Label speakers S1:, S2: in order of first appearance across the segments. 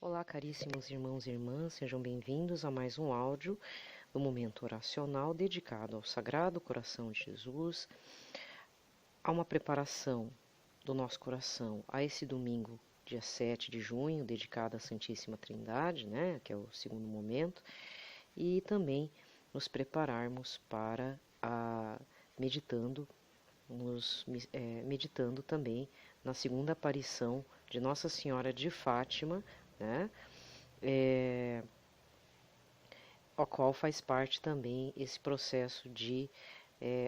S1: Olá, caríssimos irmãos e irmãs, sejam bem-vindos a mais um áudio do Momento Oracional dedicado ao Sagrado Coração de Jesus, a uma preparação do nosso coração a esse domingo, dia 7 de junho, dedicado à Santíssima Trindade, que é o segundo momento, e também nos prepararmos para meditando também na segunda aparição de Nossa Senhora de Fátima, ao qual faz parte também esse processo de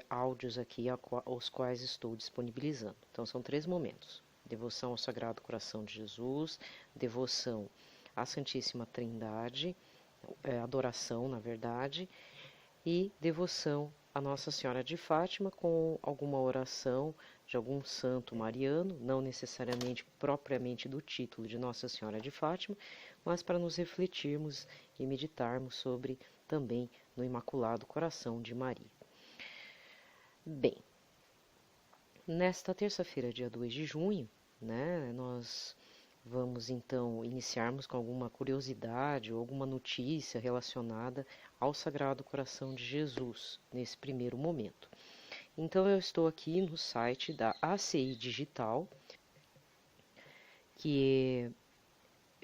S1: áudios aqui, aos quais estou disponibilizando. Então, são 3 momentos: devoção ao Sagrado Coração de Jesus, devoção à Santíssima Trindade, adoração, na verdade, e devoção a Nossa Senhora de Fátima, com alguma oração de algum santo mariano, não necessariamente propriamente do título de Nossa Senhora de Fátima, mas para nos refletirmos e meditarmos sobre também no Imaculado Coração de Maria. Bem, nesta terça-feira, dia 2 de junho, nós vamos então iniciarmos com alguma curiosidade ou alguma notícia relacionada ao Sagrado Coração de Jesus, nesse primeiro momento. Então eu estou aqui no site da ACI Digital, que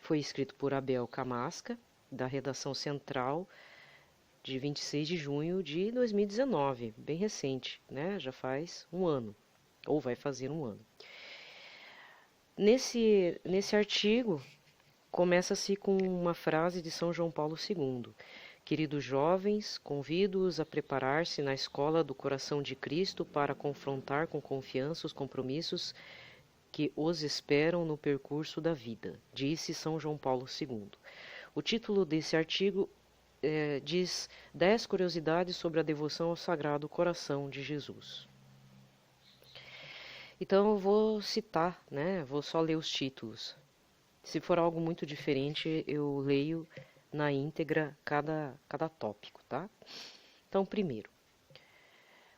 S1: foi escrito por Abel Camasca, da redação central, de 26 de junho de 2019, bem recente, já faz um ano, ou vai fazer um ano. Nesse artigo, começa-se com uma frase de São João Paulo II. Queridos jovens, convido-os a preparar-se na escola do coração de Cristo para confrontar com confiança os compromissos que os esperam no percurso da vida, disse São João Paulo II. O título desse artigo diz 10 curiosidades sobre a devoção ao Sagrado Coração de Jesus. Então eu vou citar, vou só ler os títulos. Se for algo muito diferente, eu leio na íntegra cada tópico, tá? Então, primeiro,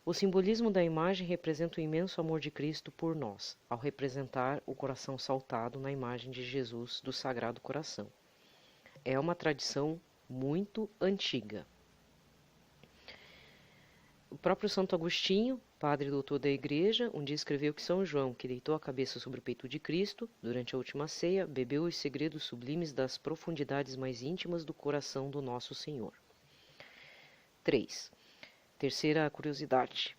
S1: o simbolismo da imagem representa o imenso amor de Cristo por nós, ao representar o coração saltado na imagem de Jesus do Sagrado Coração. É uma tradição muito antiga. O próprio Santo Agostinho, padre e doutor da Igreja, um dia escreveu que São João, que deitou a cabeça sobre o peito de Cristo, durante a última ceia, bebeu os segredos sublimes das profundidades mais íntimas do coração do nosso Senhor. 3. Terceira curiosidade.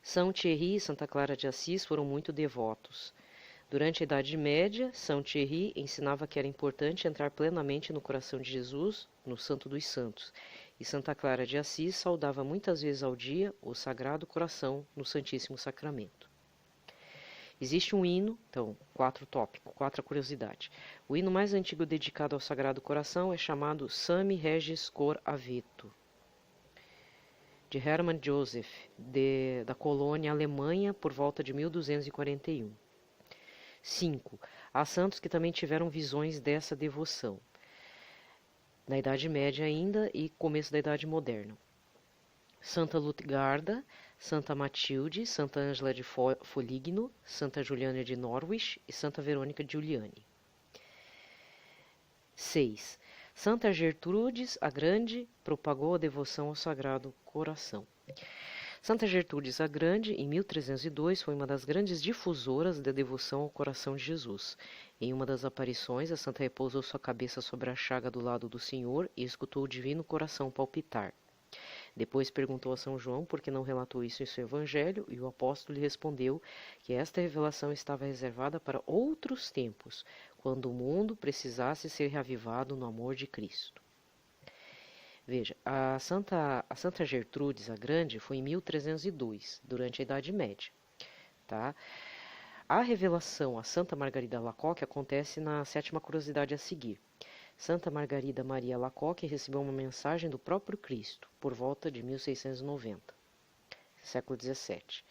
S1: São Thierry e Santa Clara de Assis foram muito devotos. Durante a Idade Média, São Thierry ensinava que era importante entrar plenamente no coração de Jesus, no Santo dos Santos, e Santa Clara de Assis saudava muitas vezes ao dia o Sagrado Coração no Santíssimo Sacramento. Existe um hino, então, 4 curiosidades. O hino mais antigo dedicado ao Sagrado Coração é chamado Sami Regis Cor Aveto, de Hermann Joseph, da colônia Alemanha, por volta de 1241. 5. Há santos que também tiveram visões dessa devoção, na Idade Média ainda e começo da Idade Moderna. Santa Lutgarda, Santa Matilde, Santa Ângela de Foligno, Santa Juliana de Norwich e Santa Verônica de Giuliani. 6. Santa Gertrudes a Grande propagou a devoção ao Sagrado Coração. Santa Gertrudes a Grande, em 1302, foi uma das grandes difusoras da devoção ao coração de Jesus. Em uma das aparições, a santa repousou sua cabeça sobre a chaga do lado do Senhor e escutou o divino coração palpitar. Depois perguntou a São João por que não relatou isso em seu evangelho, e o apóstolo lhe respondeu que esta revelação estava reservada para outros tempos, quando o mundo precisasse ser reavivado no amor de Cristo. Veja, a Santa Gertrudes a Grande foi em 1302, durante a Idade Média. Tá? A revelação a Santa Margarida Alacoque acontece na 7ª curiosidade a seguir. Santa Margarida Maria Alacoque recebeu uma mensagem do próprio Cristo, por volta de 1690, século XVII.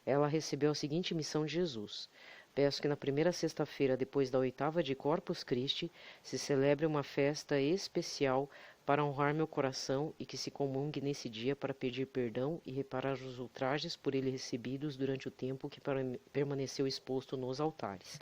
S1: Ela recebeu a seguinte missão de Jesus: peço que na primeira sexta-feira depois da 8ª de Corpus Christi se celebre uma festa especial para honrar meu coração e que se comungue nesse dia para pedir perdão e reparar os ultrajes por ele recebidos durante o tempo que permaneceu exposto nos altares.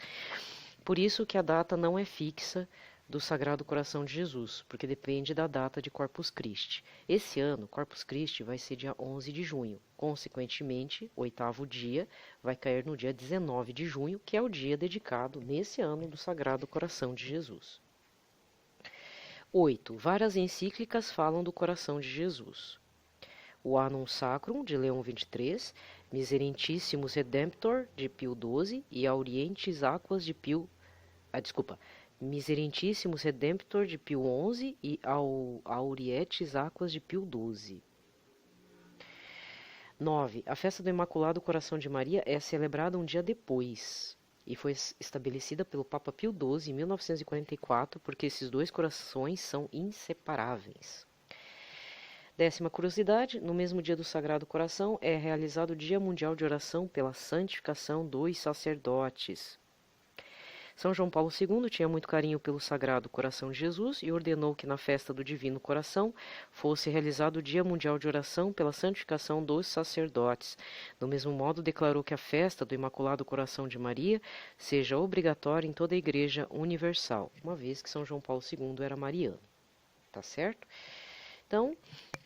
S1: Por isso que a data não é fixa do Sagrado Coração de Jesus, porque depende da data de Corpus Christi. Esse ano, Corpus Christi vai ser dia 11 de junho. Consequentemente, o 8º dia vai cair no dia 19 de junho, que é o dia dedicado, nesse ano, do Sagrado Coração de Jesus. 8. Várias encíclicas falam do coração de Jesus. O Annum Sacrum, de Leão XXIII, Miserentissimus Redemptor, de Pio XII, e Aurientis Aquas, de Pio... Miserentissimus Redemptor, de Pio XI, e Aurietis Aquas, de Pio XII. 9. A festa do Imaculado Coração de Maria é celebrada um dia depois e foi estabelecida pelo Papa Pio XII em 1944, porque esses dois corações são inseparáveis. 10ª curiosidade, no mesmo dia do Sagrado Coração é realizado o Dia Mundial de Oração pela santificação dos sacerdotes. São João Paulo II tinha muito carinho pelo Sagrado Coração de Jesus e ordenou que na festa do Divino Coração fosse realizado o Dia Mundial de Oração pela santificação dos sacerdotes. Do mesmo modo, declarou que a festa do Imaculado Coração de Maria seja obrigatória em toda a Igreja Universal, uma vez que São João Paulo II era mariano. Tá certo? Então,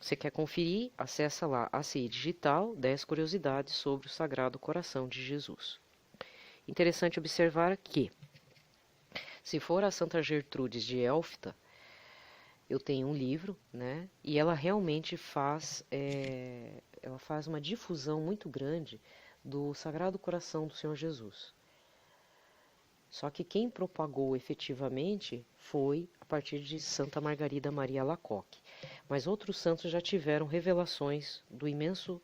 S1: você quer conferir? Acessa lá ACI Digital 10 curiosidades sobre o Sagrado Coração de Jesus. Interessante observar que, se for a Santa Gertrudes de Elfta, eu tenho um livro, né? E ela realmente faz uma difusão muito grande do Sagrado Coração do Senhor Jesus. Só que quem propagou efetivamente foi a partir de Santa Margarida Maria Alacoque. Mas outros santos já tiveram revelações do imenso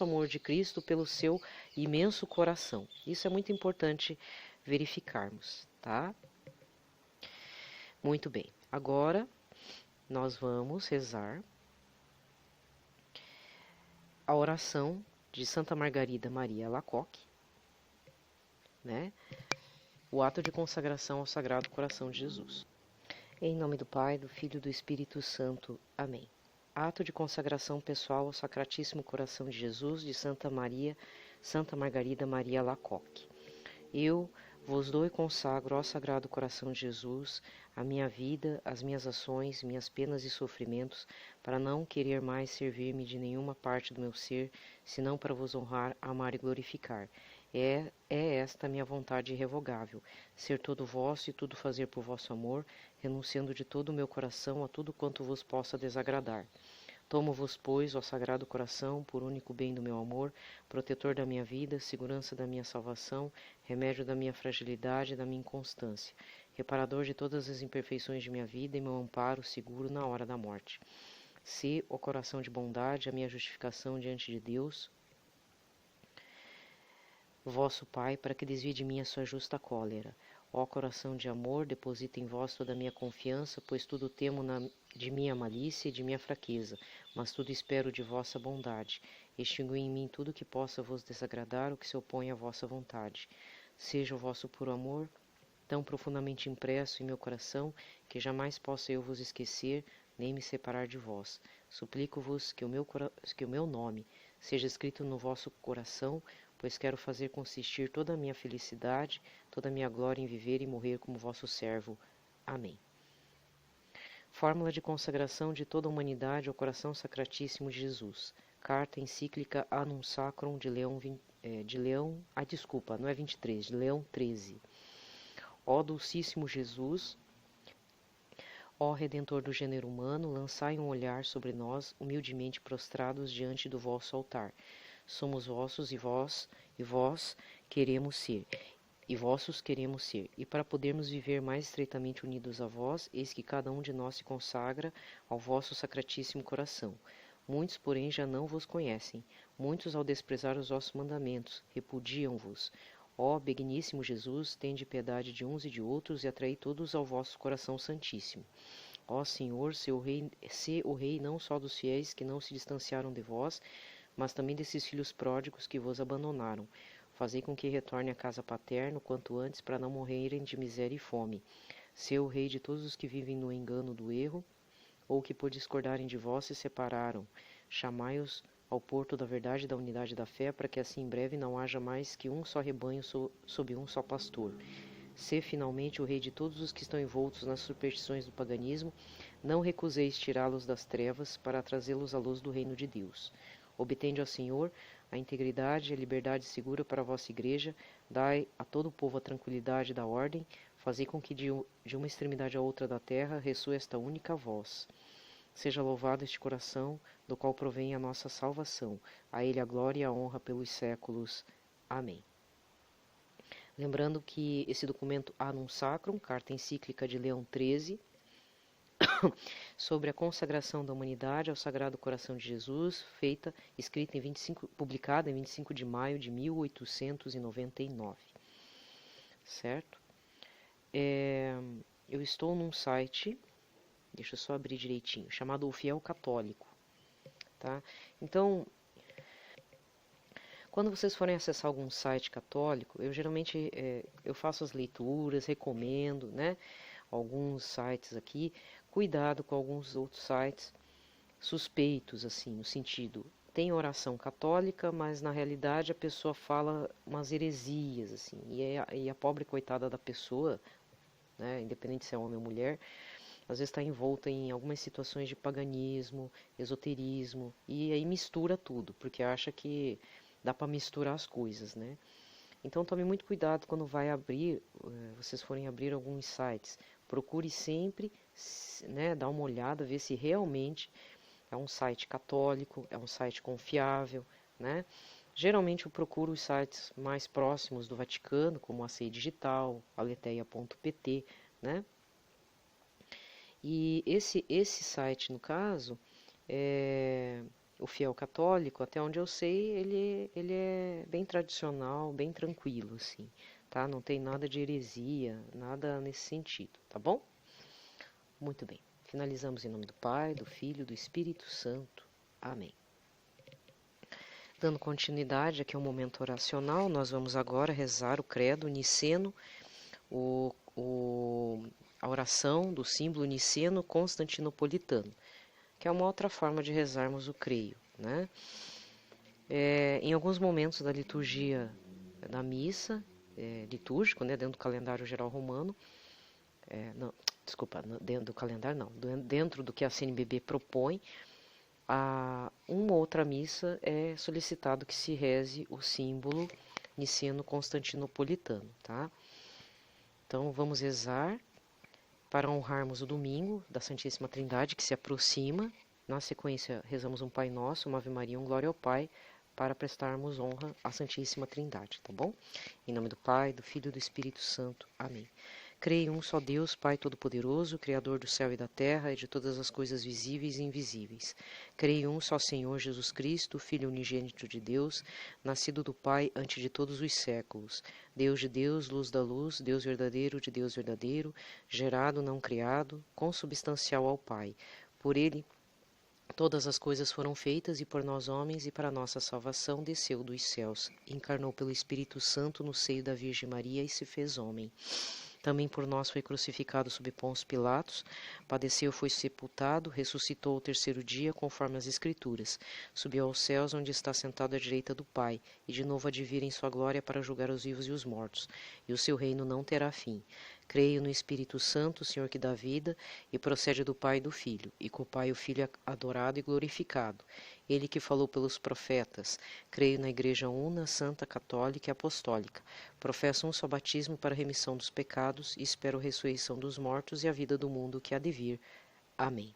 S1: amor de Cristo pelo seu imenso coração. Isso é muito importante verificarmos, tá? Muito bem. Agora nós vamos rezar a oração de Santa Margarida Maria Alacoque, né? O ato de consagração ao Sagrado Coração de Jesus. Em nome do Pai, do Filho e do Espírito Santo. Amém. Ato de consagração pessoal ao Sacratíssimo Coração de Jesus de Santa Margarida Maria Alacoque. Eu vos dou e consagro ao Sagrado Coração de Jesus a minha vida, as minhas ações, minhas penas e sofrimentos, para não querer mais servir-me de nenhuma parte do meu ser, senão para vos honrar, amar e glorificar. É esta a minha vontade irrevogável, ser todo vosso e tudo fazer por vosso amor, renunciando de todo o meu coração a tudo quanto vos possa desagradar. Tomo-vos, pois, ó Sagrado Coração, por único bem do meu amor, protetor da minha vida, segurança da minha salvação, remédio da minha fragilidade e da minha inconstância, reparador de todas as imperfeições de minha vida e meu amparo seguro na hora da morte. Se, ó coração de bondade, a minha justificação diante de Deus, vosso Pai, para que desvie de mim a sua justa cólera. Ó coração de amor, deposita em vós toda a minha confiança, pois tudo temo de minha malícia e de minha fraqueza, mas tudo espero de vossa bondade. Extingui em mim tudo que possa vos desagradar, o que se opõe à vossa vontade. Seja o vosso puro amor tão profundamente impresso em meu coração, que jamais possa eu vos esquecer, nem me separar de vós. Suplico-vos que o meu nome seja escrito no vosso coração, pois quero fazer consistir toda a minha felicidade, toda a minha glória em viver e morrer como vosso servo. Amém. Fórmula de consagração de toda a humanidade ao coração sacratíssimo de Jesus. Carta encíclica Annum Sacrum de Leão XIII. Ó Dulcíssimo Jesus, ó Redentor do gênero humano, lançai um olhar sobre nós, humildemente prostrados diante do vosso altar. Somos vossos e vós queremos ser, e vossos queremos ser. E para podermos viver mais estreitamente unidos a vós, eis que cada um de nós se consagra ao vosso sacratíssimo coração. Muitos, porém, já não vos conhecem. Muitos, ao desprezar os vossos mandamentos, repudiam-vos. Ó Benigníssimo Jesus, tende piedade de uns e de outros e atraí todos ao vosso coração santíssimo. Ó Senhor, se o Rei não só dos fiéis que não se distanciaram de vós, mas também desses filhos pródigos que vos abandonaram. Fazei com que retorne à casa paterna quanto antes, para não morrerem de miséria e fome. Se o Rei de todos os que vivem no engano do erro, ou que por discordarem de vós se separaram, chamai-os ao porto da verdade e da unidade da fé, para que assim em breve não haja mais que um só rebanho sob um só pastor. Sê finalmente o rei de todos os que estão envoltos nas superstições do paganismo, não recuseis tirá-los das trevas para trazê-los à luz do reino de Deus. Obtende ao Senhor a integridade e a liberdade segura para a vossa igreja, dai a todo o povo a tranquilidade da ordem, fazei com que de uma extremidade à outra da terra ressoe esta única voz. Seja louvado este coração, do qual provém a nossa salvação. A ele a glória e a honra pelos séculos. Amém. Lembrando que esse documento Annum Sacrum, carta encíclica de Leão XIII, sobre a consagração da humanidade ao Sagrado Coração de Jesus, escrita publicada em 25 de maio de 1899. Certo? Eu estou num site, deixa eu só abrir direitinho, chamado O Fiel Católico. Tá? Então, quando vocês forem acessar algum site católico, eu geralmente eu faço as leituras, recomendo, né, alguns sites aqui. Cuidado com alguns outros sites suspeitos, assim, no sentido, tem oração católica, mas na realidade a pessoa fala umas heresias, assim, e a pobre coitada da pessoa, né, independente se é homem ou mulher, às vezes está envolta em algumas situações de paganismo, esoterismo, e aí mistura tudo, porque acha que dá para misturar as coisas, né? Então tome muito cuidado quando vai abrir, vocês forem abrir alguns sites. Procure sempre, né, dar uma olhada, ver se realmente é um site católico, é um site confiável, né? Geralmente eu procuro os sites mais próximos do Vaticano, como a CEI Digital, aleteia.pt, né? E esse site, no caso, o Fiel Católico, até onde eu sei, ele é bem tradicional, bem tranquilo, assim, tá? Não tem nada de heresia, nada nesse sentido, tá bom? Muito bem. Finalizamos em nome do Pai, do Filho e do Espírito Santo. Amém. Dando continuidade aqui ao momento oracional, nós vamos agora rezar o credo niceno, a oração do símbolo niceno constantinopolitano, que é uma outra forma de rezarmos o creio, né? Em alguns momentos da liturgia da missa, litúrgico, né, dentro do calendário geral romano, dentro do calendário não, dentro do que a CNBB propõe, a uma outra missa é solicitado que se reze o símbolo niceno constantinopolitano, tá? Então vamos rezar para honrarmos o domingo da Santíssima Trindade que se aproxima. Na sequência rezamos um Pai Nosso, uma Ave Maria, um Glória ao Pai, para prestarmos honra à Santíssima Trindade, tá bom? Em nome do Pai, do Filho e do Espírito Santo. Amém. Creio em um só Deus, Pai Todo-Poderoso, Criador do céu e da terra e de todas as coisas visíveis e invisíveis. Creio em um só Senhor Jesus Cristo, Filho unigênito de Deus, nascido do Pai antes de todos os séculos. Deus de Deus, luz da luz, Deus verdadeiro de Deus verdadeiro, gerado, não criado, consubstancial ao Pai. Por ele todas as coisas foram feitas e por nós homens e para nossa salvação desceu dos céus. Encarnou pelo Espírito Santo no seio da Virgem Maria e se fez homem. Também por nós foi crucificado sob Pôncio Pilatos, padeceu, foi sepultado, ressuscitou ao terceiro dia, conforme as Escrituras. Subiu aos céus, onde está sentado à direita do Pai, e de novo há de vir em sua glória para julgar os vivos e os mortos, e o seu reino não terá fim. Creio no Espírito Santo, Senhor que dá vida, e procede do Pai e do Filho, e com o Pai e o Filho é adorado e glorificado. Ele que falou pelos profetas. Creio na Igreja Una, Santa, Católica e Apostólica. Professo um só batismo para a remissão dos pecados e espero a ressurreição dos mortos e a vida do mundo que há de vir. Amém.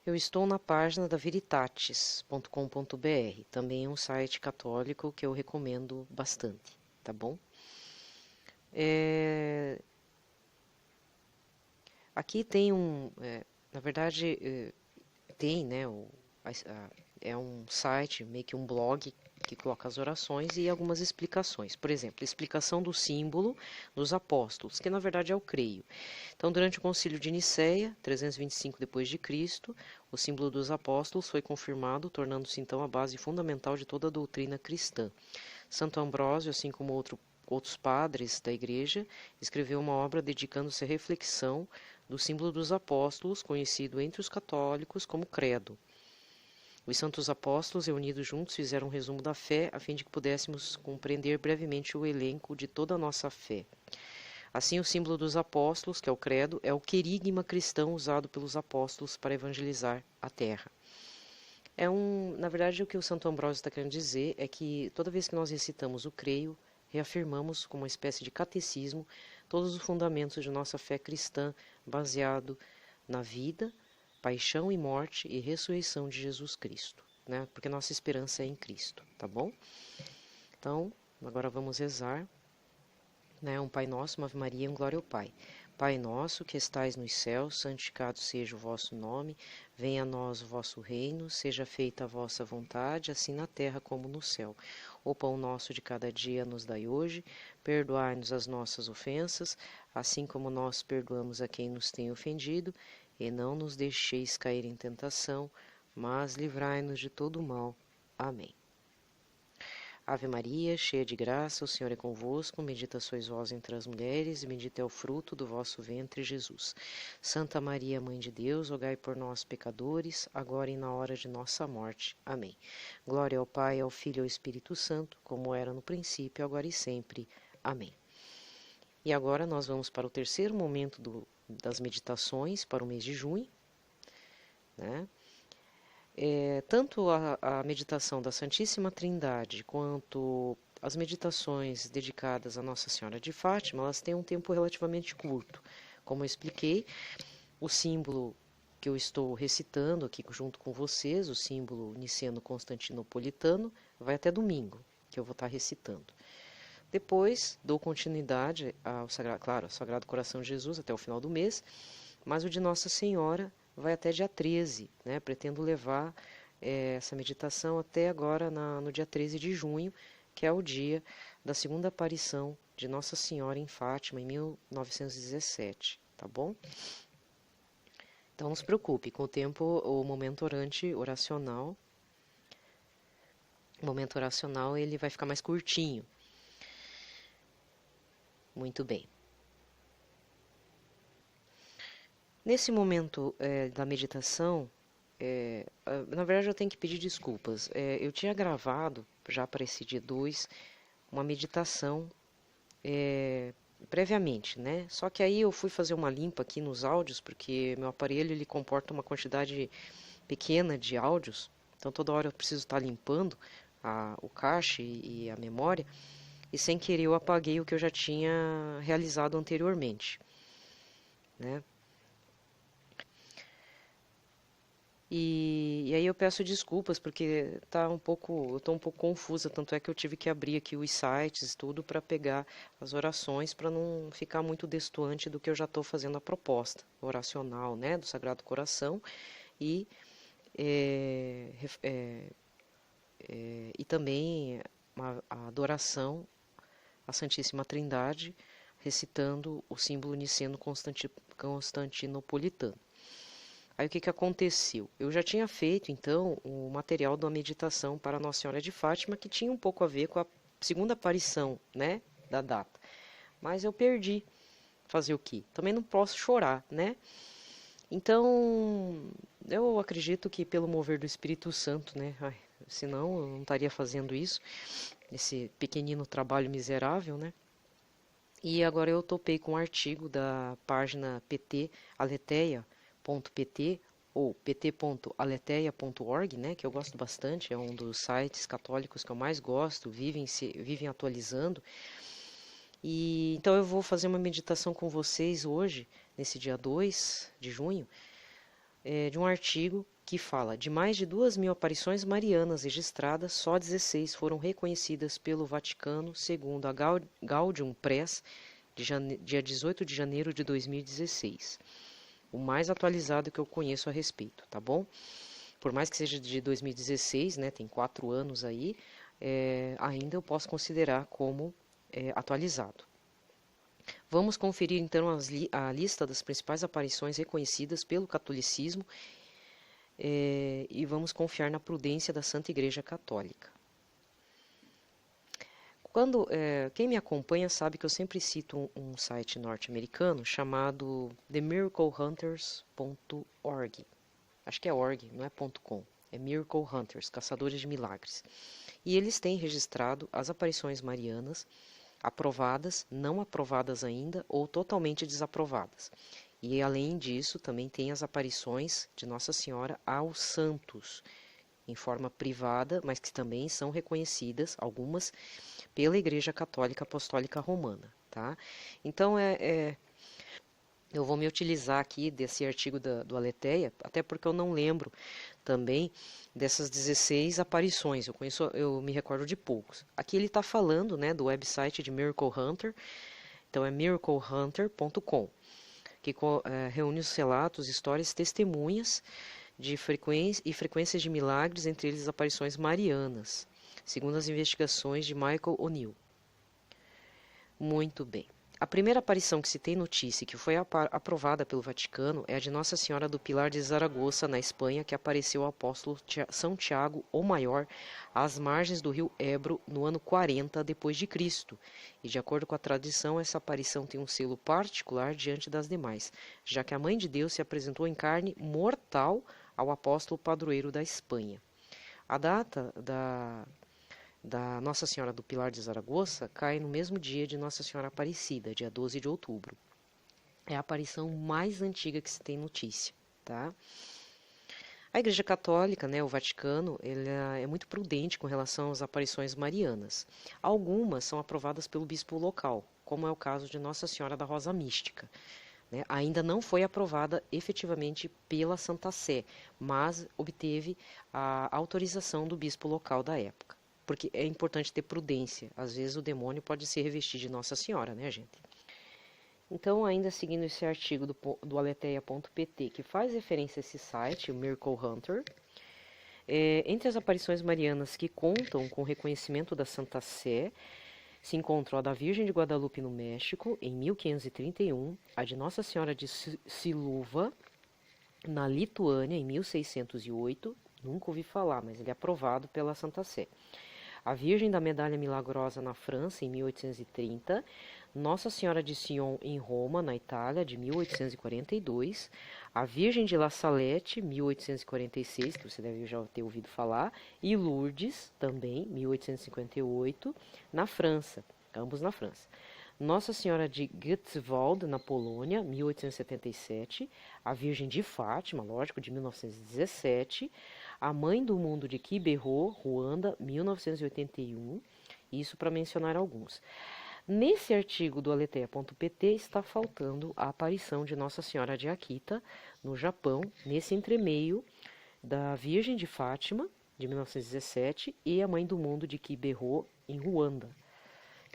S1: Eu estou na página da veritatis.com.br, também é um site católico que eu recomendo bastante, tá bom? Aqui tem na verdade, tem, né, é um site, meio que um blog que coloca as orações e algumas explicações. Por exemplo, explicação do símbolo dos apóstolos, que na verdade é o creio. Então, durante o Concílio de Nicéia, 325 d.C., o símbolo dos apóstolos foi confirmado, tornando-se então a base fundamental de toda a doutrina cristã. Santo Ambrósio, assim como outros padres da Igreja, escreveu uma obra dedicando-se à reflexão do símbolo dos apóstolos, conhecido entre os católicos como credo. Os santos apóstolos, reunidos juntos, fizeram um resumo da fé, a fim de que pudéssemos compreender brevemente o elenco de toda a nossa fé. Assim, o símbolo dos apóstolos, que é o credo, é o querigma cristão usado pelos apóstolos para evangelizar a terra. Na verdade, o que o Santo Ambrósio está querendo dizer é que toda vez que nós recitamos o creio, reafirmamos como uma espécie de catecismo todos os fundamentos de nossa fé cristã, baseado na vida, paixão e morte e ressurreição de Jesus Cristo, né? Porque nossa esperança é em Cristo, tá bom? Então, agora vamos rezar, né? Um Pai Nosso, uma Ave Maria, um Glória ao Pai. Pai nosso, que estais nos céus, santificado seja o vosso nome, venha a nós o vosso reino, seja feita a vossa vontade, assim na terra como no céu. O pão nosso de cada dia nos dai hoje, perdoai-nos as nossas ofensas, assim como nós perdoamos a quem nos tem ofendido, e não nos deixeis cair em tentação, mas livrai-nos de todo o mal. Amém. Ave Maria, cheia de graça, o Senhor é convosco, bendita sois vós entre as mulheres, e bendito é o fruto do vosso ventre, Jesus. Santa Maria, Mãe de Deus, rogai por nós, pecadores, agora e na hora de nossa morte. Amém. Glória ao Pai, ao Filho e ao Espírito Santo, como era no princípio, agora e sempre. Amém. E agora nós vamos para o terceiro momento das meditações para o mês de junho, né? Tanto a meditação da Santíssima Trindade quanto as meditações dedicadas a Nossa Senhora de Fátima, elas têm um tempo relativamente curto. Como eu expliquei, o símbolo que eu estou recitando aqui junto com vocês, o símbolo niceno-constantinopolitano, vai até domingo, que eu vou estar recitando. Depois dou continuidade ao Sagrado Coração de Jesus até o final do mês, mas o de Nossa Senhora vai até dia 13, né? Pretendo levar essa meditação até agora no dia 13 de junho, que é o dia da segunda aparição de Nossa Senhora em Fátima, em 1917, tá bom? Então não se preocupe, com o tempo, o momento oracional ele vai ficar mais curtinho. Muito bem. Nesse momento da meditação, na verdade eu tenho que pedir desculpas. Eu tinha gravado, já para esse dia 2, uma meditação previamente, né? Só que aí eu fui fazer uma limpa aqui nos áudios, porque meu aparelho ele comporta uma quantidade pequena de áudios, então toda hora eu preciso estar limpando o cache e a memória, e sem querer eu apaguei o que eu já tinha realizado anteriormente, né? E aí eu peço desculpas porque eu estou um pouco confusa, tanto é que eu tive que abrir aqui os sites tudo para pegar as orações para não ficar muito destoante do que eu já estou fazendo a proposta oracional, né, do Sagrado Coração e também a adoração à Santíssima Trindade, recitando o símbolo niceno-constantinopolitano. Aí o que aconteceu? Eu já tinha feito, então, o material da meditação para Nossa Senhora de Fátima, que tinha um pouco a ver com a segunda aparição, né, da data. Mas eu perdi. Fazer o quê? Também não posso chorar, né? Então, eu acredito que pelo mover do Espírito Santo, né? Senão eu não estaria fazendo isso, esse pequenino trabalho miserável, né? E agora eu topei com um artigo da página PT aleteia.pt ou pt.aleteia.org, né, que eu gosto bastante, é um dos sites católicos que eu mais gosto, vivem atualizando. E então eu vou fazer uma meditação com vocês hoje, nesse dia 2 de junho, de um artigo que fala de mais de 2.000 aparições marianas registradas, só 16 foram reconhecidas pelo Vaticano, segundo a Gaudium Press, dia 18 de janeiro de 2016. O mais atualizado que eu conheço a respeito, tá bom? Por mais que seja de 2016, né, tem 4 anos aí, ainda eu posso considerar como atualizado. Vamos conferir então a lista das principais aparições reconhecidas pelo catolicismo e vamos confiar na prudência da Santa Igreja Católica. Quem me acompanha sabe que eu sempre cito um site norte-americano chamado themiraclehunters.org. Acho que é org, não é .com, é Miracle Hunters, Caçadores de Milagres. E eles têm registrado as aparições marianas, aprovadas, não aprovadas ainda ou totalmente desaprovadas. E além disso, também tem as aparições de Nossa Senhora aos santos, em forma privada, mas que também são reconhecidas, algumas, pela Igreja Católica Apostólica Romana. Tá? Então, eu vou me utilizar aqui desse artigo do Aletheia, até porque eu não lembro também dessas 16 aparições, eu me recordo de poucos. Aqui ele está falando, né, do website de Miracle Hunter, então é miraclehunter.com, que reúne os relatos, histórias, testemunhas de frequências de milagres, entre eles aparições marianas, segundo as investigações de Michael O'Neill. Muito bem. A primeira aparição que se tem notícia e que foi aprovada pelo Vaticano é a de Nossa Senhora do Pilar de Zaragoza, na Espanha, que apareceu ao apóstolo São Tiago, o Maior, às margens do rio Ebro, no ano 40 d.C. E, de acordo com a tradição, essa aparição tem um selo particular diante das demais, já que a Mãe de Deus se apresentou em carne mortal ao apóstolo padroeiro da Espanha. A data da Nossa Senhora do Pilar de Zaragoza cai no mesmo dia de Nossa Senhora Aparecida, dia 12 de outubro. É a aparição mais antiga que se tem notícia. Tá? A Igreja Católica, né, o Vaticano, ele é muito prudente com relação às aparições marianas. Algumas são aprovadas pelo bispo local, como é o caso de Nossa Senhora da Rosa Mística. Né? Ainda não foi aprovada efetivamente pela Santa Sé, mas obteve a autorização do bispo local da época. Porque é importante ter prudência. Às vezes o demônio pode se revestir de Nossa Senhora, né, gente? Então, ainda seguindo esse artigo do aletheia.pt, que faz referência a esse site, o Miracle Hunter, entre as aparições marianas que contam com o reconhecimento da Santa Sé, se encontrou a da Virgem de Guadalupe no México, em 1531, a de Nossa Senhora de Siluva, na Lituânia, em 1608, nunca ouvi falar, mas ele é aprovado pela Santa Sé. A Virgem da Medalha Milagrosa na França, em 1830, Nossa Senhora de Sion em Roma, na Itália, de 1842, a Virgem de La Salette, 1846, que você deve já ter ouvido falar, e Lourdes, também, 1858, na França, ambos na França. Nossa Senhora de Gützwald, na Polônia, 1877, a Virgem de Fátima, lógico, de 1917, a Mãe do Mundo de Kibeho, Ruanda, 1981, isso para mencionar alguns. Nesse artigo do aletheia.pt está faltando a aparição de Nossa Senhora de Akita, no Japão, nesse entremeio da Virgem de Fátima, de 1917, e a Mãe do Mundo de Kibeho, em Ruanda.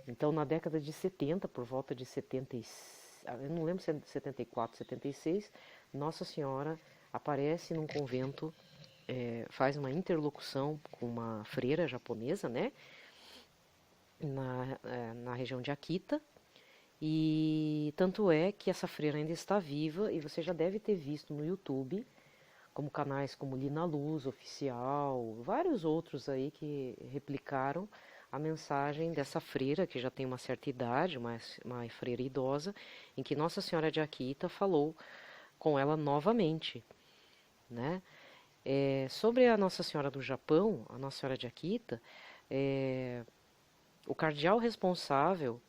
S1: Então, na década de 70, por volta de 70, eu não lembro se é 74, 76, Nossa Senhora aparece num convento, faz uma interlocução com uma freira japonesa, né, na região de Akita, e tanto é que essa freira ainda está viva, e você já deve ter visto no YouTube, como canais como Lina Luz Oficial, vários outros aí que replicaram a mensagem dessa freira, que já tem uma certa idade, uma freira idosa, em que Nossa Senhora de Akita falou com ela novamente, né? Sobre a Nossa Senhora do Japão, a Nossa Senhora de Akita, o cardeal responsável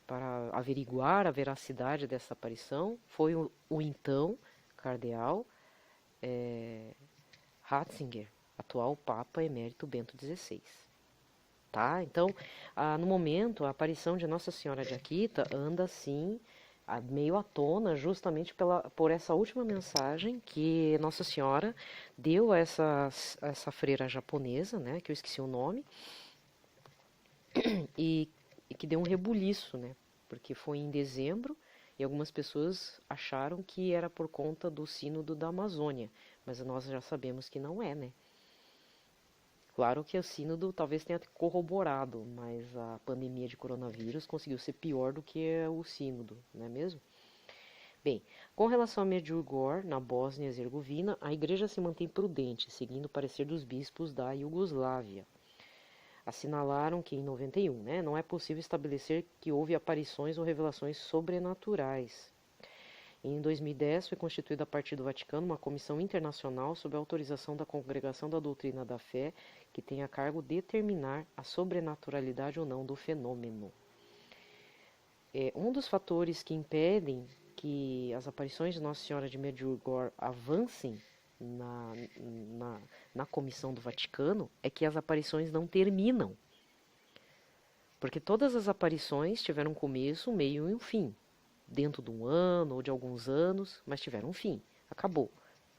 S1: para averiguar a veracidade dessa aparição foi o então cardeal Ratzinger, atual Papa Emérito Bento XVI. Tá? Então, no momento, a aparição de Nossa Senhora de Akita anda assim, meio à tona, justamente por essa última mensagem que Nossa Senhora deu a essa freira japonesa, né, que eu esqueci o nome, e que deu um rebuliço, né, porque foi em dezembro e algumas pessoas acharam que era por conta do sínodo da Amazônia, mas nós já sabemos que não é, né. Claro que o sínodo talvez tenha corroborado, mas a pandemia de coronavírus conseguiu ser pior do que o sínodo, não é mesmo? Bem, com relação a Medjugorje, na Bósnia e Herzegovina, a igreja se mantém prudente, seguindo o parecer dos bispos da Iugoslávia. Assinalaram que em 91, não é possível estabelecer que houve aparições ou revelações sobrenaturais. Em 2010, foi constituída a partir do Vaticano uma comissão internacional sob a autorização da Congregação da Doutrina da Fé, que tem a cargo determinar a sobrenaturalidade ou não do fenômeno. Um dos fatores que impedem que as aparições de Nossa Senhora de Medjugorje avancem na comissão do Vaticano é que as aparições não terminam. Porque todas as aparições tiveram um começo, um meio e um fim. Dentro de um ano ou de alguns anos, mas tiveram um fim. Acabou.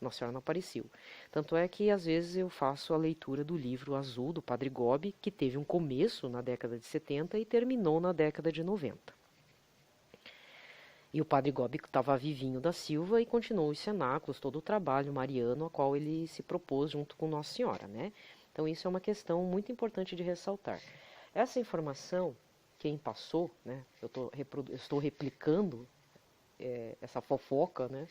S1: Nossa Senhora não apareceu. Tanto é que às vezes eu faço a leitura do livro azul do Padre Gobi, que teve um começo na década de 70 e terminou na década de 90. E o Padre Gobi estava vivinho da Silva e continuou os cenáculos, todo o trabalho mariano a qual ele se propôs junto com Nossa Senhora, né? Então isso é uma questão muito importante de ressaltar. Essa informação, quem passou, né? Eu estou replicando essa fofoca, né?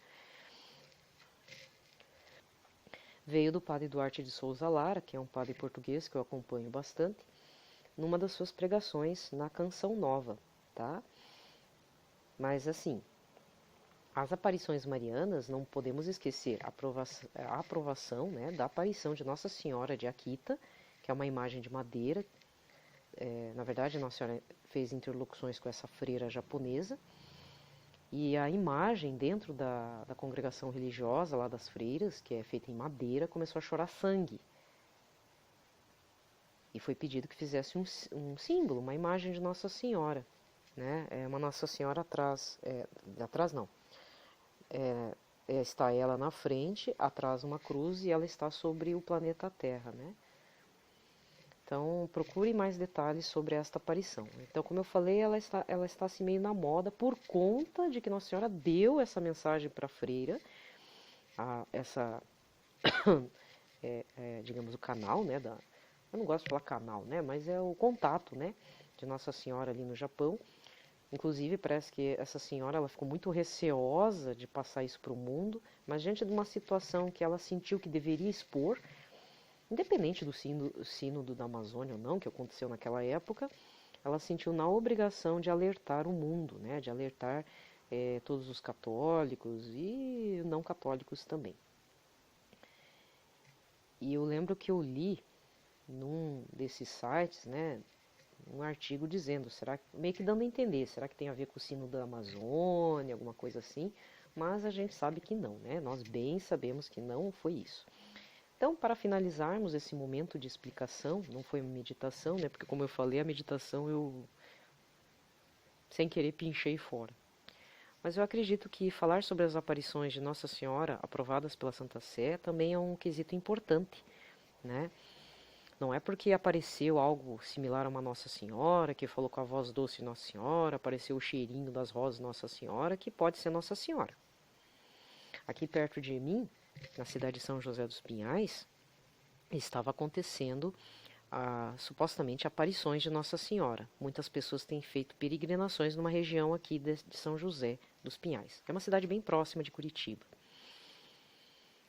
S1: Veio do Padre Duarte de Souza Lara, que é um padre português que eu acompanho bastante, numa das suas pregações na Canção Nova, tá? Mas assim, as aparições marianas, não podemos esquecer a aprovação, né, da aparição de Nossa Senhora de Akita, que é uma imagem de madeira. Na verdade, Nossa Senhora fez interlocuções com essa freira japonesa, e a imagem dentro da congregação religiosa lá das freiras, que é feita em madeira, começou a chorar sangue. E foi pedido que fizesse um símbolo, uma imagem de Nossa Senhora, né? Uma Nossa Senhora atrás, atrás não, está ela na frente, atrás uma cruz e ela está sobre o planeta Terra, né? Então, procure mais detalhes sobre esta aparição. Então, como eu falei, ela está assim meio na moda por conta de que Nossa Senhora deu essa mensagem para a freira, digamos, o canal, né? Eu não gosto de falar canal, né? Mas é o contato, né? De Nossa Senhora ali no Japão. Inclusive, parece que essa senhora ela ficou muito receosa de passar isso para o mundo, mas diante de uma situação que ela sentiu que deveria expor, independente do sínodo da Amazônia ou não, que aconteceu naquela época, ela sentiu na obrigação de alertar o mundo, né, de alertar todos os católicos e não católicos também. E eu lembro que eu li num desses sites, né, um artigo dizendo, meio que dando a entender, será que tem a ver com o sino da Amazônia, alguma coisa assim, mas a gente sabe que não, né? Nós bem sabemos que não foi isso. Então, para finalizarmos esse momento de explicação, não foi uma meditação, né? Porque como eu falei, a meditação eu, sem querer, pinchei fora. Mas eu acredito que falar sobre as aparições de Nossa Senhora aprovadas pela Santa Sé também é um quesito importante, né? Não é porque apareceu algo similar a uma Nossa Senhora, que falou com a voz doce Nossa Senhora, apareceu o cheirinho das rosas Nossa Senhora, que pode ser Nossa Senhora. Aqui perto de mim, na cidade de São José dos Pinhais, estava acontecendo supostamente aparições de Nossa Senhora. Muitas pessoas têm feito peregrinações numa região aqui de São José dos Pinhais, que é uma cidade bem próxima de Curitiba,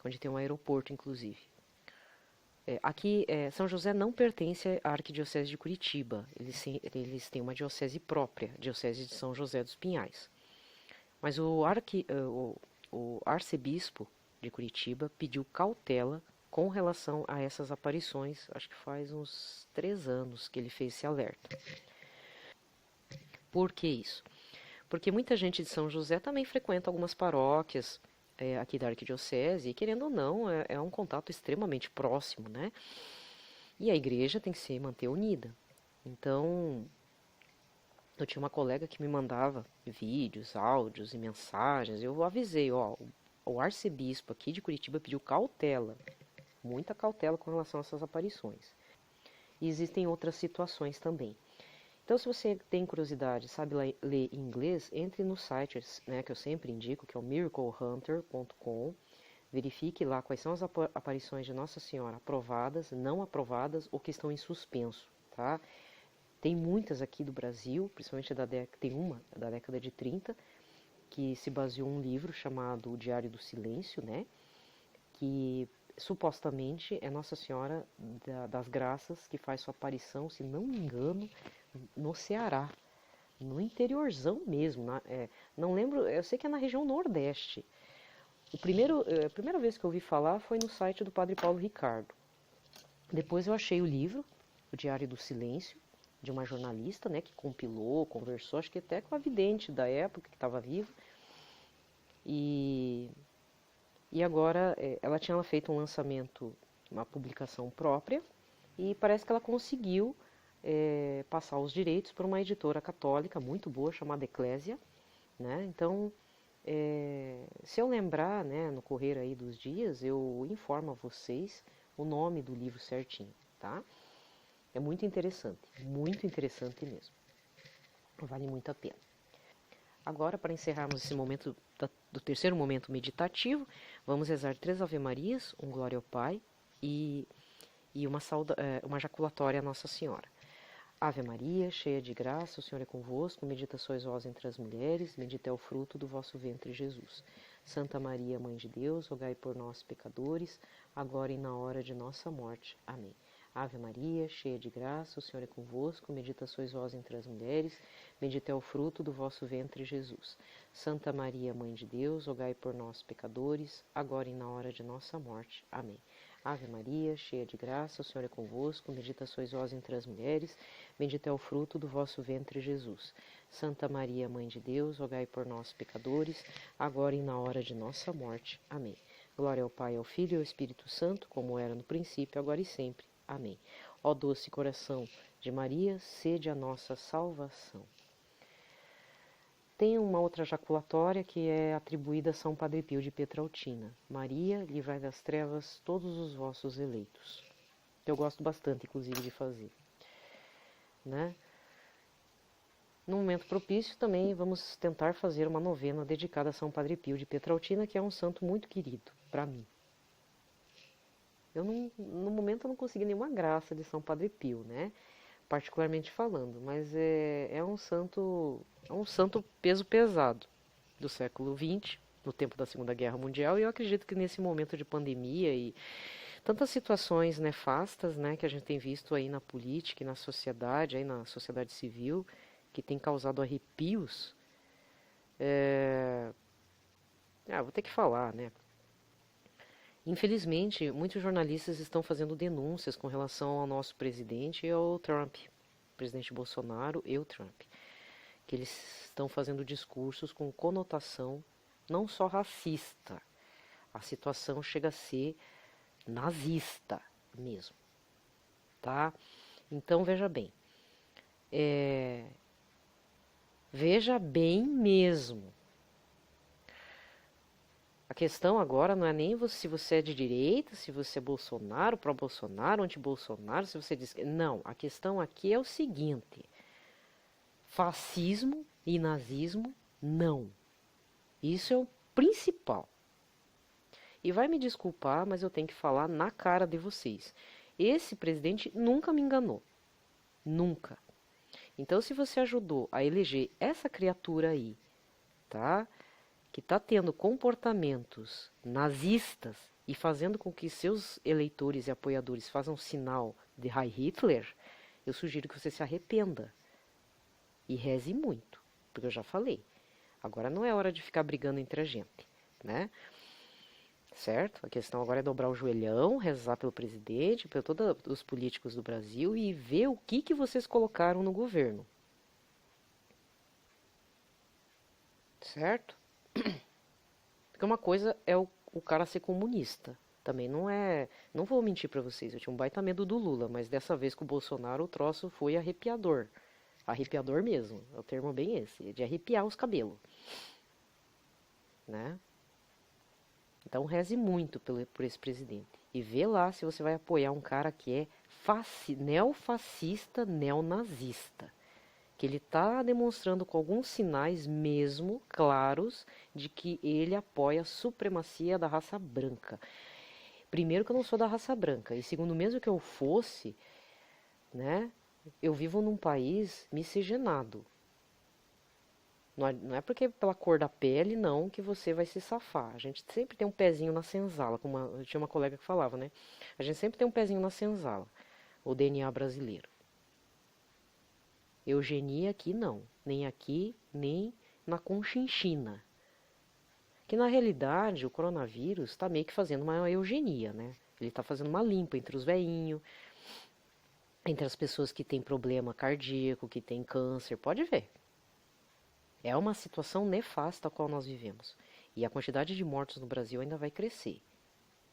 S1: onde tem um aeroporto, inclusive. Aqui, São José não pertence à Arquidiocese de Curitiba, eles têm uma diocese própria, Diocese de São José dos Pinhais. Mas o arcebispo de Curitiba pediu cautela com relação a essas aparições, acho que faz uns 3 anos que ele fez esse alerta. Por que isso? Porque muita gente de São José também frequenta algumas paróquias, aqui da Arquidiocese, e querendo ou não, é um contato extremamente próximo, né? E a igreja tem que se manter unida. Então, eu tinha uma colega que me mandava vídeos, áudios e mensagens, eu avisei, ó, o arcebispo aqui de Curitiba pediu cautela, muita cautela com relação a essas aparições. E existem outras situações também. Então, se você tem curiosidade, sabe ler inglês, entre no site, né, que eu sempre indico, que é o miraclehunter.com. Verifique lá quais são as aparições de Nossa Senhora aprovadas, não aprovadas ou que estão em suspenso, tá? Tem muitas aqui do Brasil, principalmente tem uma da década de 30, que se baseou em um livro chamado O Diário do Silêncio, né? Que supostamente é Nossa Senhora das Graças que faz sua aparição, se não me engano, no Ceará, no interiorzão mesmo, não lembro, eu sei que é na região Nordeste. A primeira vez que eu ouvi falar foi no site do Padre Paulo Ricardo. Depois eu achei o livro, O Diário do Silêncio, de uma jornalista, né, que compilou, conversou, acho que até com a vidente da época que estava viva. E, e agora ela tinha feito um lançamento, uma publicação própria, e parece que ela conseguiu passar os direitos para uma editora católica muito boa chamada Eclésia, né? Então, se eu lembrar, né, no correr aí dos dias, eu informo a vocês o nome do livro certinho, tá? É muito interessante mesmo. Vale muito a pena. Agora, para encerrarmos esse momento do terceiro momento meditativo, vamos rezar 3 Ave-Marias, um Glória ao Pai e uma jaculatória à Nossa Senhora. Ave Maria, cheia de graça, o Senhor é convosco, bendita sois vós entre as mulheres, bendito é o fruto do vosso ventre, Jesus. Santa Maria, Mãe de Deus, rogai por nós, pecadores, agora e na hora de nossa morte. Amém. Ave Maria, cheia de graça, o Senhor é convosco, bendita sois vós entre as mulheres, bendito é o fruto do vosso ventre, Jesus. Santa Maria, Mãe de Deus, rogai por nós, pecadores, agora e na hora de nossa morte. Amém. Ave Maria, cheia de graça, o Senhor é convosco, bendita sois vós entre as mulheres, bendito é o fruto do vosso ventre, Jesus. Santa Maria, Mãe de Deus, rogai por nós, pecadores, agora e na hora de nossa morte. Amém. Glória ao Pai, ao Filho e ao Espírito Santo, como era no princípio, agora e sempre. Amém. Ó doce coração de Maria, sede a nossa salvação. Tem uma outra jaculatória que é atribuída a São Padre Pio de Pietrautina. Maria, livrai das trevas todos os vossos eleitos. Eu gosto bastante, inclusive, de fazer. Né? No momento propício, também vamos tentar fazer uma novena dedicada a São Padre Pio de Pietrautina, que é um santo muito querido para mim. No momento eu não consegui nenhuma graça de São Padre Pio, né? Particularmente falando, mas é um santo peso pesado do século XX, no tempo da Segunda Guerra Mundial, e eu acredito que nesse momento de pandemia e tantas situações nefastas, né, que a gente tem visto aí na política e na sociedade, aí na sociedade civil, que tem causado arrepios, vou ter que falar, né? Infelizmente, muitos jornalistas estão fazendo denúncias com relação ao nosso presidente e ao Trump, presidente Bolsonaro e o Trump, que eles estão fazendo discursos com conotação não só racista, a situação chega a ser nazista mesmo, tá? Então veja bem mesmo. A questão agora não é nem se você é de direita, se você é Bolsonaro, pró-Bolsonaro, anti-Bolsonaro, se você diz que... Não, a questão aqui é o seguinte: fascismo e nazismo, não. Isso é o principal. E vai me desculpar, mas eu tenho que falar na cara de vocês. Esse presidente nunca me enganou. Nunca. Então, se você ajudou a eleger essa criatura aí, tá? Que está tendo comportamentos nazistas e fazendo com que seus eleitores e apoiadores façam sinal de Heil Hitler, eu sugiro que você se arrependa e reze muito, porque eu já falei. Agora não é hora de ficar brigando entre a gente, né? Certo? A questão agora é dobrar o joelhão, rezar pelo presidente, por todos os políticos do Brasil e ver o que vocês colocaram no governo. Certo? Porque uma coisa é o cara ser comunista. Também não é... Não vou mentir pra vocês, eu tinha um baita medo do Lula, mas dessa vez com o Bolsonaro o troço foi arrepiador. Arrepiador mesmo, é o termo bem esse, é de arrepiar os cabelos. Né? Então reze muito por esse presidente. E vê lá se você vai apoiar um cara que é neofascista, neonazista. Que ele está demonstrando com alguns sinais mesmo claros de que ele apoia a supremacia da raça branca. Primeiro que eu não sou da raça branca, e segundo, mesmo que eu fosse, né, eu vivo num país miscigenado. Não é porque pela cor da pele, não, que você vai se safar. A gente sempre tem um pezinho na senzala, como eu tinha uma colega que falava, né? A gente sempre tem um pezinho na senzala, o DNA brasileiro. Eugenia aqui não, nem aqui, nem na Conchinchina. Que na realidade o coronavírus está meio que fazendo uma eugenia, né? Ele está fazendo uma limpa entre os velhinhos, entre as pessoas que têm problema cardíaco, que têm câncer, pode ver. É uma situação nefasta a qual nós vivemos. E a quantidade de mortos no Brasil ainda vai crescer,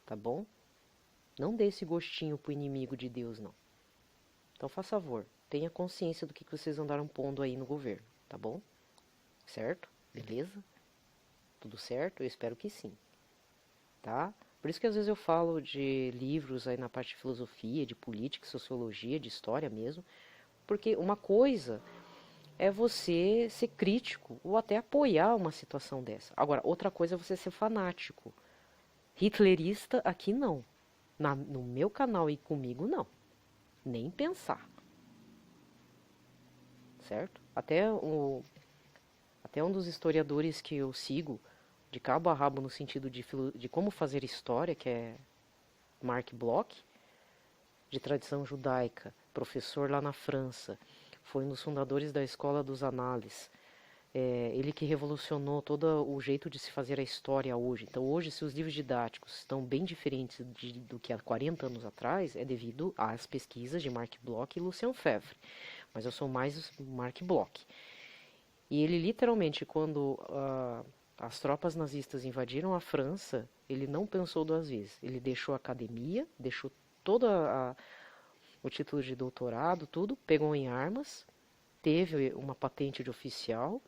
S1: tá bom? Não dê esse gostinho pro inimigo de Deus, não. Então, faça favor, tenha consciência do que vocês andaram pondo aí no governo, tá bom? Certo? Beleza? Tudo certo? Eu espero que sim, tá? Por isso que às vezes eu falo de livros aí na parte de filosofia, de política, sociologia, de história mesmo, porque uma coisa é você ser crítico ou até apoiar uma situação dessa. Agora, outra coisa é você ser fanático. Hitlerista aqui não. No meu canal e comigo não. Nem pensar. Certo? Até um dos historiadores que eu sigo, de cabo a rabo no sentido de como fazer história, que é Mark Bloch, de tradição judaica, professor lá na França, foi um dos fundadores da Escola dos Análises. Ele que revolucionou todo o jeito de se fazer a história hoje. Então hoje, se os livros didáticos estão bem diferentes do que há 40 anos atrás, é devido às pesquisas de Mark Bloch e Lucien Febvre. Mas eu sou mais Mark Bloch. E ele literalmente, quando as tropas nazistas invadiram a França, ele não pensou duas vezes. Ele deixou a academia, deixou todo o título de doutorado, tudo, pegou em armas, teve uma patente de oficial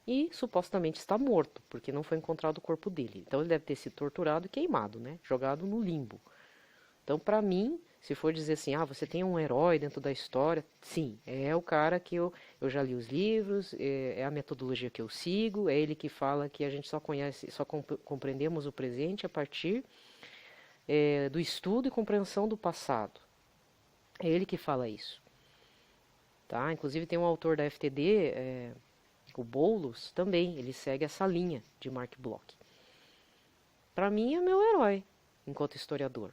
S1: e supostamente está morto, porque não foi encontrado o corpo dele. Então ele deve ter sido torturado e queimado, né? Jogado no limbo. Então, para mim, se for dizer assim, você tem um herói dentro da história, sim, é o cara que eu já li os livros, é a metodologia que eu sigo, é ele que fala que a gente só conhece, só compreendemos o presente a partir do estudo e compreensão do passado. É ele que fala isso. Tá? Inclusive tem um autor da FTD, o Boulos, também, ele segue essa linha de Mark Bloch. Para mim é meu herói, enquanto historiador.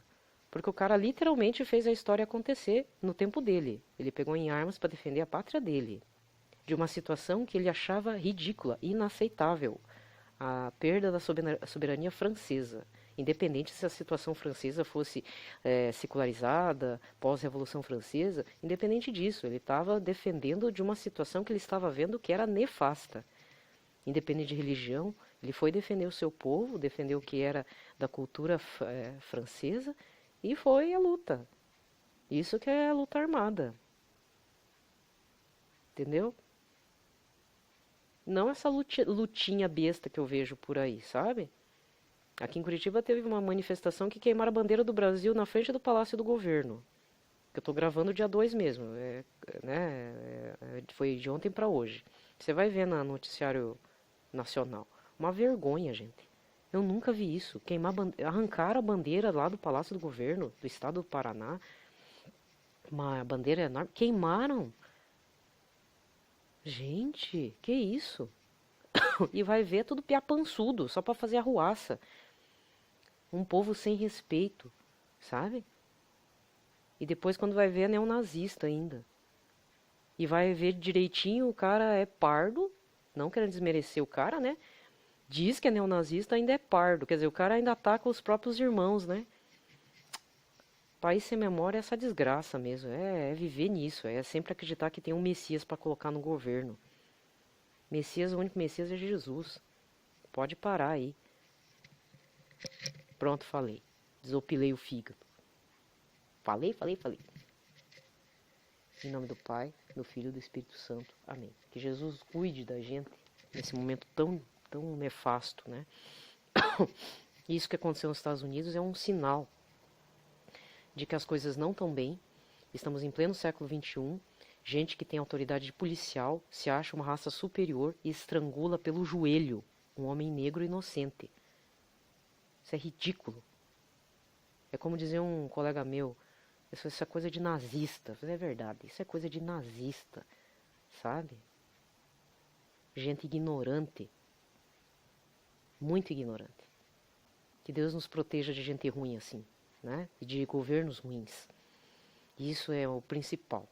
S1: Porque o cara literalmente fez a história acontecer no tempo dele. Ele pegou em armas para defender a pátria dele. De uma situação que ele achava ridícula, inaceitável. A perda da soberania francesa. Independente se a situação francesa fosse secularizada, pós-revolução francesa, independente disso, ele estava defendendo de uma situação que ele estava vendo que era nefasta. Independente de religião, ele foi defender o seu povo, defender o que era da cultura francesa, e foi a luta. Isso que é a luta armada. Entendeu? Não essa lutinha besta que eu vejo por aí, sabe? Aqui em Curitiba teve uma manifestação que queimaram a bandeira do Brasil na frente do Palácio do Governo. Que eu tô gravando dia 2 mesmo, foi de ontem para hoje. Você vai ver no noticiário nacional. Uma vergonha, gente. Eu nunca vi isso. Arrancaram a bandeira lá do Palácio do Governo, do estado do Paraná. Uma bandeira enorme. Queimaram. Gente, que isso? E vai ver tudo piapançudo, só para fazer arruaça. Um povo sem respeito, sabe? E depois quando vai ver é neonazista ainda. E vai ver direitinho, o cara é pardo, não querendo desmerecer o cara, né? Diz que é neonazista, ainda é pardo. Quer dizer, o cara ainda ataca os próprios irmãos, né? País sem memória é essa desgraça mesmo. É viver nisso. É sempre acreditar que tem um Messias para colocar no governo. Messias, o único Messias é Jesus. Pode parar aí. Pronto, falei. Desopilei o fígado. Falei. Em nome do Pai, do Filho e do Espírito Santo. Amém. Que Jesus cuide da gente nesse momento tão nefasto, né? Isso que aconteceu nos Estados Unidos é um sinal de que as coisas não estão bem. Estamos em pleno século XXI. Gente que tem autoridade policial se acha uma raça superior e estrangula pelo joelho um homem negro inocente. Isso é ridículo. É como dizer um colega meu, isso é coisa de nazista. É verdade, isso é coisa de nazista, sabe? Gente ignorante. Muito ignorante. Que Deus nos proteja de gente ruim assim, né? E de governos ruins. Isso é o principal.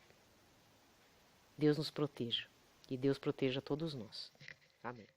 S1: Deus nos proteja e Deus proteja todos nós. Amém.